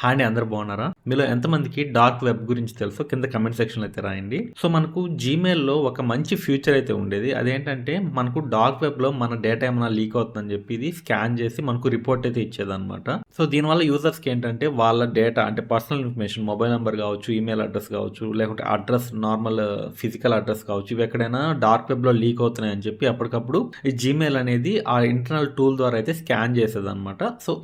Hi అండి, అందరూ బాగున్నారా? మీలో ఎంతమందికి డార్క్ వెబ్ గురించి తెలుసో కింద కమెంట్ సెక్షన్లో అయితే రాయండి. సో మనకు జీమెయిల్లో ఒక మంచి ఫ్యూచర్ అయితే ఉండేది. అదేంటంటే మనకు డార్క్ వెబ్లో మన డేటా ఏమైనా లీక్ అవుతుందని చెప్పి ఇది స్కాన్ చేసి మనకు రిపోర్ట్ అయితే ఇచ్చేదన్నమాట. సో దీనివల్ల యూజర్స్కి ఏంటంటే వాళ్ళ డేటా అంటే పర్సనల్ ఇన్ఫర్మేషన్, మొబైల్ నెంబర్ కావచ్చు, ఈమెయిల్ అడ్రస్ కావచ్చు, లేకుంటే అడ్రస్ నార్మల్ ఫిజికల్ అడ్రస్ కావచ్చు, ఇవి ఎక్కడైనా డార్క్ వెబ్లో లీక్ అవుతున్నాయని చెప్పి అప్పటికప్పుడు ఈ జీమెయిల్ అనేది ఆ ఇంటర్నల్ టూల్ ద్వారా అయితే స్కాన్ చేసేది అనమాట. సో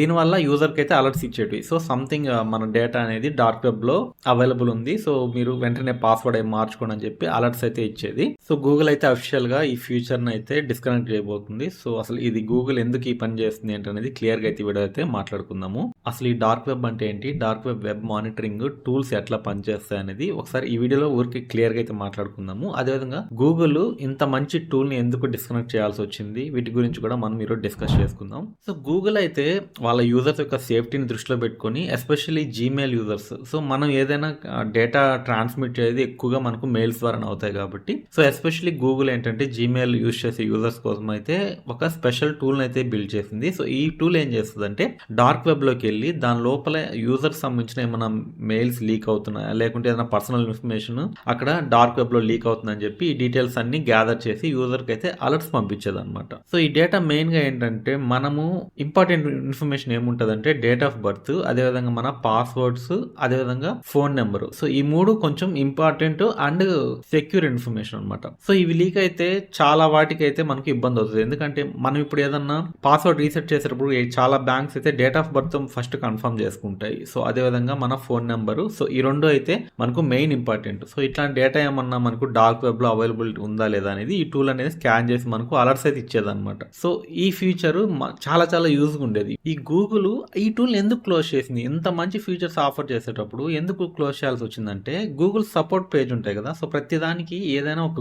దీనివల్ల యూజర్కి అయితే అలర్ట్స్ ఇచ్చేటివి. సో సంథింగ్ మన డేటా అనేది డార్క్ వెబ్ లో అవైలబుల్ ఉంది, సో మీరు వెంటనే పాస్వర్డ్ అయి మార్చుకోండి అని చెప్పి అలర్ట్స్ అయితే ఇచ్చేది. సో గూగుల్ అయితే అఫిషియల్ గా ఈ ఫ్యూచర్ ని అయితే డిస్కనెక్ట్ చేయబోతుంది. సో అసలు ఇది గూగుల్ ఎందుకు ఈ పని చేస్తుంది ఏంటనేది క్లియర్ గా అయితే వీడియో అయితే మాట్లాడుకుందాము. అసలు ఈ డార్క్ వెబ్ అంటే ఏంటి, dark web web monitoring tools ఎట్లా పనిచేస్తాయి అనేది ఒకసారి ఈ వీడియోలో ఊరికి క్లియర్ గా అయితే మాట్లాడుకుందాము. అదేవిధంగా గూగుల్ ఇంత మంచి టూల్ ని ఎందుకు డిస్కనెక్ట్ చేయాల్సి వచ్చింది, వీటి గురించి కూడా మనం మీరు డిస్కస్ చేసుకుందాం. సో గూగుల్ అయితే వాళ్ళ యూజర్స్ యొక్క సేఫ్టీని దృష్టిలో పెట్టుకొని ఎస్పెషల్లీ జీమెయిల్ యూజర్స్, సో మనం ఏదైనా డేటా ట్రాన్స్మిట్ చేసేది ఎక్కువగా మనకు మెయిల్స్ ద్వారా అవుతాయి కాబట్టి, సో ఎస్పెషల్లీ గూగుల్ ఏంటంటే జీమెయిల్ యూజ్ చేసే యూజర్స్ కోసం అయితే ఒక స్పెషల్ టూల్ అయితే బిల్డ్ చేసింది. సో ఈ టూల్ ఏం చేస్తుంది అంటే డార్క్ వెబ్ లోకి వెళ్ళి దాని లోపల యూజర్ సంబంధించిన ఏమైనా మెయిల్స్ లీక్ అవుతున్నాయా, లేకుంటే ఏదైనా పర్సనల్ ఇన్ఫర్మేషన్ అక్కడ డార్క్ వెబ్ లో లీక్ అవుతుందని చెప్పి ఈ డీటెయిల్స్ అన్ని గ్యాదర్ చేసి యూజర్ కి అయితే అలర్ట్స్ పంపించేది అనమాట. సో ఈ డేటా మెయిన్ గా ఏంటంటే మనము ఇంపార్టెంట్ ఇన్ఫర్మేషన్ ఏముంటదంటే డేట్ ఆఫ్ బర్త్, అదేవిధంగా మన పాస్వర్డ్స్, అదేవిధంగా ఫోన్ నెంబర్. సో ఈ మూడు కొంచెం ఇంపార్టెంట్ అండ్ సెక్యూర్ ఇన్ఫర్మేషన్ అనమాట. సో ఇవి లీక్ అయితే చాలా వాటికి అయితే మనకు ఇబ్బంది అవుతుంది. ఎందుకంటే మనం ఇప్పుడు ఏదన్నా పాస్వర్డ్ రీసెట్ చేసేటప్పుడు చాలా బ్యాంక్స్ అయితే date of birth first confirm చేసుకుంటాయి. సో అదేవిధంగా మన ఫోన్ నెంబరు, సో ఈ రెండు అయితే మనకు మెయిన్ ఇంపార్టెంట్. సో ఇట్లాంటి డేటా ఏమన్నా మనకు డార్క్ వెబ్ లో అవైలబిలిటీ ఉందా లేదా అనేది ఈ టూల్ అనేది స్కాన్ చేసి మనకు అలర్ట్స్ అయితే ఇచ్చేదన్నమాట. సో ఈ ఫీచర్ చాలా చాలా యూజ్ ఉండేది. ఈ గూగుల్ ఈ టూల్ ఎందుకు క్లోజ్ చేసింది, ఇంత మంచి ఫీచర్స్ ఆఫర్ చేసేటప్పుడు ఎందుకు క్లోజ్ చేయాల్సి వచ్చిందంటే గూగుల్ సపోర్ట్ పేజ్ ఉంటాయి కదా, సో ప్రతిదానికి ఏదైనా ఒక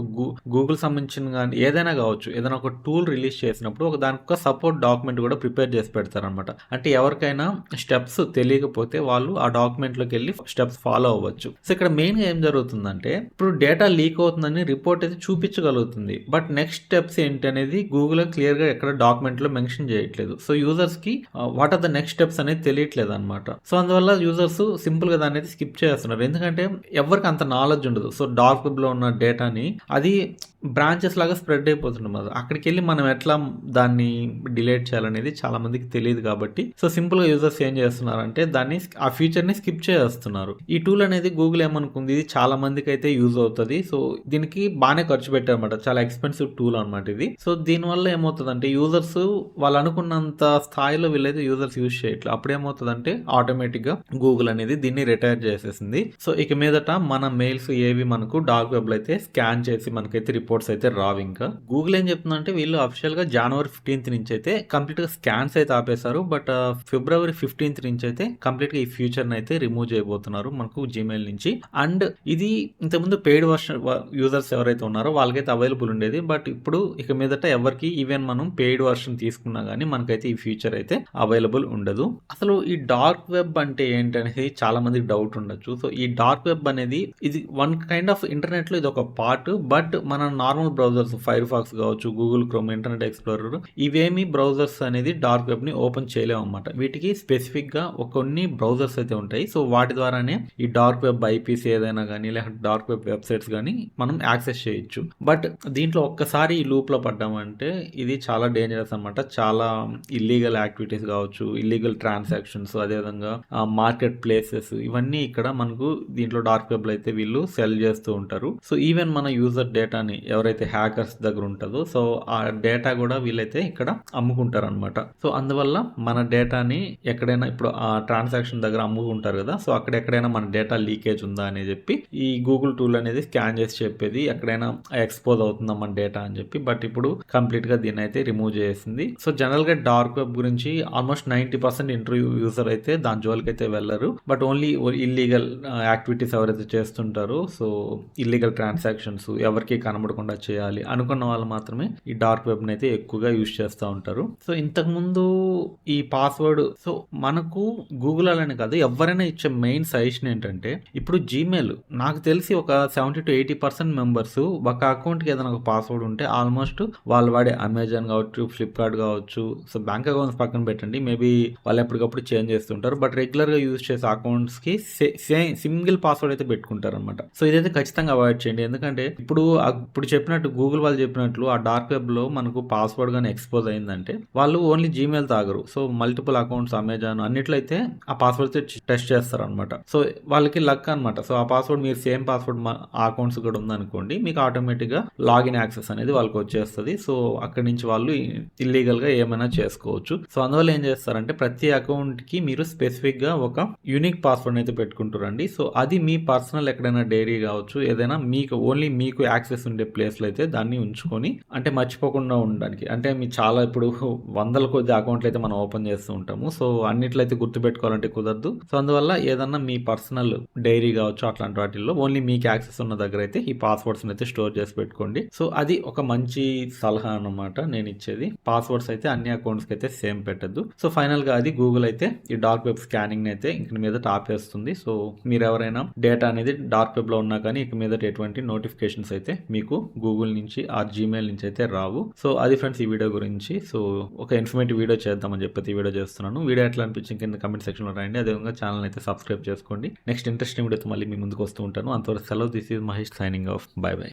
గూగుల్ సంబంధించిన కానీ ఏదైనా కావచ్చు, ఏదైనా ఒక టూల్ రిలీజ్ చేసినప్పుడు దానికి ఒక సపోర్ట్ డాక్యుమెంట్ కూడా ప్రిపేర్ చేసి పెడతారనమాట. అంటే ఎవరికైనా స్టెప్స్ తెలియకపోతే వాళ్ళు ఆ డాక్యుమెంట్ లోకి వెళ్ళి స్టెప్స్ ఫాలో అవ్వచ్చు. సో ఇక్కడ మెయిన్ గా ఏం జరుగుతుందంటే ఇప్పుడు డేటా లీక్ అవుతుందని రిపోర్ట్ అయితే చూపించగలుగుతుంది, బట్ నెక్స్ట్ స్టెప్స్ ఏంటి అనేది గూగుల్ క్లియర్ గా ఎక్కడ డాక్యుమెంట్ లో మెన్షన్ చేయట్లేదు. సో యూజర్స్ కి what are the next steps అనేది తెలియట్లేదు అనమాట. సో అందువల్ల యూజర్స్ సింపుల్ గా దాన్ని అయితే స్కిప్ చేస్తున్నారు, ఎందుకంటే ఎవరికి అంత నాలెడ్జ్ ఉండదు. సో డార్క్ వెబ్ లో ఉన్న డేటాని అది బ్రాంచెస్ లాగా స్ప్రెడ్ అయిపోతుంది కదా, అక్కడికి వెళ్ళి మనం ఎట్లా దాన్ని డిలీట్ చేయాలనేది చాలా మందికి తెలియదు కాబట్టి, సో సింపుల్ గా యూజర్స్ ఏం చేస్తున్నారంటే దాన్ని ఆ ఫీచర్ ని స్కిప్ చేస్తున్నారు. ఈ టూల్ అనేది గూగుల్ ఏమనుకుంది, ఇది చాలా మందికి అయితే యూజ్ అవుతుంది. సో దీనికి బాగానే ఖర్చు పెట్టారన్నమాట, చాలా ఎక్స్పెన్సివ్ టూల్ అనమాట ఇది. సో దీనివల్ల ఏమవుతుందంటే యూజర్స్ వాళ్ళు అనుకున్నంత స్థాయిలో వీళ్ళైతే యూజర్స్ యూజ్ చేయట్లేదు. అప్పుడు ఏమవుతుందంటే ఆటోమేటిక్ గా గూగుల్ అనేది దీన్ని రిటైర్ చేసేసింది. సో ఇక మీదట మన మెయిల్స్ ఏవి మనకు డార్క్ వెబ్ లో అయితే స్కాన్ చేసి మనకైతే రిపోర్ట్స్ అయితే రావు. ఇంకా గూగుల్ ఏం చెప్తుందంటే వీళ్ళు అఫిషియల్ గా జనవరి 15th నుంచి అయితే కంప్లీట్ గా స్కాన్స్ అయితే ఆపేశారు, బట్ ఫిబ్రవరి 15th నుంచి అయితే కంప్లీట్ గా ఈ ఫ్యూచర్ అయితే రిమూవ్ చేయబోతున్నారు మనకు జీమెయిల్ నుంచి. అండ్ ఇది ఇంతకుముందు పెయిడ్ వర్షన్ యూజర్స్ ఎవరైతే ఉన్నారో వాళ్ళకైతే అవైలబుల్ ఉండేది, బట్ ఇప్పుడు ఇక మీదట ఎవరికి ఈవెన్ మనం పెయిడ్ వర్షన్ తీసుకున్నా గానీ మనకైతే ఈ ఫ్యూచర్ అయితే అవైలబుల్ ఉండదు. అసలు ఈ డార్క్ వెబ్ అంటే ఏంటనేది చాలా మందికి డౌట్ ఉండొచ్చు. సో ఈ డార్క్ వెబ్ అనేది ఇది వన్ కైండ్ ఆఫ్ ఇంటర్నెట్ లో ఇది ఒక పార్ట్, బట్ మన నార్మల్ బ్రౌజర్స్ ఫైర్ ఫాక్స్ కావచ్చు, గూగుల్ క్రోమ్, ఇంటర్నెట్ ఎక్స్ప్లోరర్, ఇవేమి బ్రౌజర్స్ అనేది డార్క్ వెబ్ ని ఓపెన్ చేయలేము అనమాట. వీటికి స్పెసిఫిక్ గా కొన్ని బ్రౌజర్స్ అయితే ఉంటాయి. సో వాటి ద్వారానే ఈ డార్క్ వెబ్ ఐపీస్ ఏదైనా కానీ లేకపోతే డార్క్ వెబ్ వెబ్సైట్స్ కానీ మనం యాక్సెస్ చేయొచ్చు. బట్ దీంట్లో ఒక్కసారి ఈ లూప్ లో పడ్డామంటే ఇది చాలా డేంజరస్ అనమాట. చాలా ఇల్లీగల్ యాక్టివిటీస్ కావచ్చు, ఇల్లీగల్ ట్రాన్సాక్షన్స్, అదేవిధంగా మార్కెట్ ప్లేసెస్, ఇవన్నీ ఇక్కడ మనకు దీంట్లో డార్క్ వెబ్ లో అయితే వీళ్ళు సెల్ చేస్తూ ఉంటారు. సో ఈవెన్ మన యూజర్ డేటాని ఎవరైతే హ్యాకర్స్ దగ్గర ఉంటుందో సో ఆ డేటా కూడా వీళ్ళైతే ఇక్కడ అమ్ముకుంటారు అనమాట. సో అందువల్ల మన డేటాని ఎక్కడైనా ఇప్పుడు ఆ ట్రాన్సాక్షన్ దగ్గర అమ్ముకుంటారు కదా, సో అక్కడ ఎక్కడైనా మన డేటా లీకేజ్ ఉందా అని చెప్పి ఈ గూగుల్ టూల్ అనేది స్కాన్ చేసి చెప్పేది ఎక్కడైనా ఎక్స్పోజ్ అవుతుందా మన డేటా అని చెప్పి. బట్ ఇప్పుడు కంప్లీట్ గా దీన్ని అయితే రిమూవ్ చేసింది. సో జనరల్ గా డార్క్ వెబ్ గురించి ఆల్మోస్ట్ 90% ఇంటర్వ్యూ యూజర్ అయితే దాని జోలికి అయితే వెళ్ళరు, బట్ ఓన్లీ ఇల్లీగల్ యాక్టివిటీస్ ఎవరైతే చేస్తుంటారో, సో ఇల్లీగల్ ట్రాన్సాక్షన్స్ ఎవరికి కనబడకుండా పడకుండా చేయాలి అనుకున్న వాళ్ళు మాత్రమే ఈ డార్క్ వెబ్ని అయితే ఎక్కువగా యూజ్ చేస్తూ ఉంటారు. సో ఇంతకుముందు ఈ పాస్వర్డ్ సో మనకు గూగుల్ అలానే కాదు, ఎవరైనా ఇచ్చే మెయిన్ సజెషన్ ఏంటంటే, ఇప్పుడు జీమెయిల్ నాకు తెలిసి ఒక 70-80% మెంబర్స్ ఒక అకౌంట్కి ఏదైనా ఒక పాస్వర్డ్ ఉంటే ఆల్మోస్ట్ వాళ్ళు వాడే అమెజాన్ కావచ్చు, ఫ్లిప్కార్ట్ కావచ్చు, సో బ్యాంక్ అకౌంట్స్ పక్కన పెట్టండి, మేబీ వాళ్ళు ఎప్పటికప్పుడు చేంజ్ చేస్తుంటారు. బట్ రెగ్యులర్గా యూజ్ చేసే అకౌంట్స్కి సింగిల్ పాస్వర్డ్ అయితే పెట్టుకుంటారు అనమాట. సో ఇదైతే ఖచ్చితంగా అవాయిడ్ చేయండి. ఎందుకంటే ఇప్పుడు చెప్పినట్టు గూగుల్ వాళ్ళు చెప్పినట్లు ఆ డార్క్ వెబ్లో మనకు పాస్వర్డ్ కానీ ఎక్స్పోజ్ అయిందంటే వాళ్ళు ఓన్లీ జీమెయిల్ తాగరు. సో మల్టిపుల్ అకౌంట్స్ అమెజాన్ అన్నిట్లో అయితే ఆ పాస్వర్డ్ టెస్ట్ చేస్తారు అనమాట. సో వాళ్ళకి లక్ అనమాట. సో ఆ పాస్వర్డ్ మీరు సేమ్ పాస్వర్డ్ ఆ అకౌంట్స్ కూడా ఉందనుకోండి, మీకు ఆటోమేటిక్గా లాగిన్ యాక్సెస్ అనేది వాళ్ళకి వచ్చేస్తుంది. సో అక్కడి నుంచి వాళ్ళు ఇల్లీగల్గా ఏమైనా చేసుకోవచ్చు. సో అందువల్ల ఏం చేస్తారంటే ప్రతి అకౌంట్కి మీరు స్పెసిఫిక్గా ఒక యూనిక్ పాస్వర్డ్ అయితే పెట్టుకుంటారండి. సో అది మీ పర్సనల్ ఎక్కడైనా డైరీ కావచ్చు, ఏదైనా మీకు ఓన్లీ మీకు యాక్సెస్ ఉండే ప్లేస్లో అయితే దాన్ని ఉంచుకొని, అంటే మర్చిపోకుండా ఉండడానికి. అంటే మీ చాలా ఇప్పుడు వందల కొద్ది అకౌంట్లు అయితే మనం ఓపెన్ చేస్తూ ఉంటాము. సో అన్నిట్లో అయితే గుర్తుపెట్టుకోవాలంటే కుదరదు. సో అందువల్ల ఏదన్నా మీ పర్సనల్ డైరీ కావచ్చు అట్లాంటి వాటిల్లో ఓన్లీ మీకు యాక్సెస్ ఉన్న దగ్గర అయితే ఈ పాస్వర్డ్స్ అయితే స్టోర్ చేసి పెట్టుకోండి. సో అది ఒక మంచి సలహా అన్నమాట నేను ఇచ్చేది. పాస్వర్డ్స్ అయితే అన్ని అకౌంట్స్ కి అయితే సేమ్ పెట్టద్దు. సో ఫైనల్ గా అది గూగుల్ అయితే ఈ డార్క్ వెబ్ స్కానింగ్ అయితే ఇంక మీద ఆపేస్తుంది. సో మీరు ఎవరైనా డేటా అనేది డార్క్ వెబ్ లో ఉన్నా కానీ ఇక మీద ఎటువంటి నోటిఫికేషన్స్ అయితే మీకు గూగుల్ నుంచి ఆ జీమెయిల్ నుంచి అయితే రావు. సో అది ఫ్రెండ్స్ ఈ వీడియో గురించి. సో ఒక ఇన్ఫర్మేటివ్ వీడియో చేద్దామని చెప్పి ఈ వీడియో చేస్తున్నాను. వీడియో ఎట్లా అనిపించింది కింద కమెంట్ సెక్షన్ లో రాయండి. అదేవిధంగా ఛానల్ అయితే సబ్స్క్రైబ్ చేసుకోండి. నెక్స్ట్ ఇంట్రెస్టింగ్ వీడియోతో మళ్ళీ మీ ముందుకు వస్తూ ఉంటాను. అంతవరకు సెలవు. This is Mahesh signing off. By by.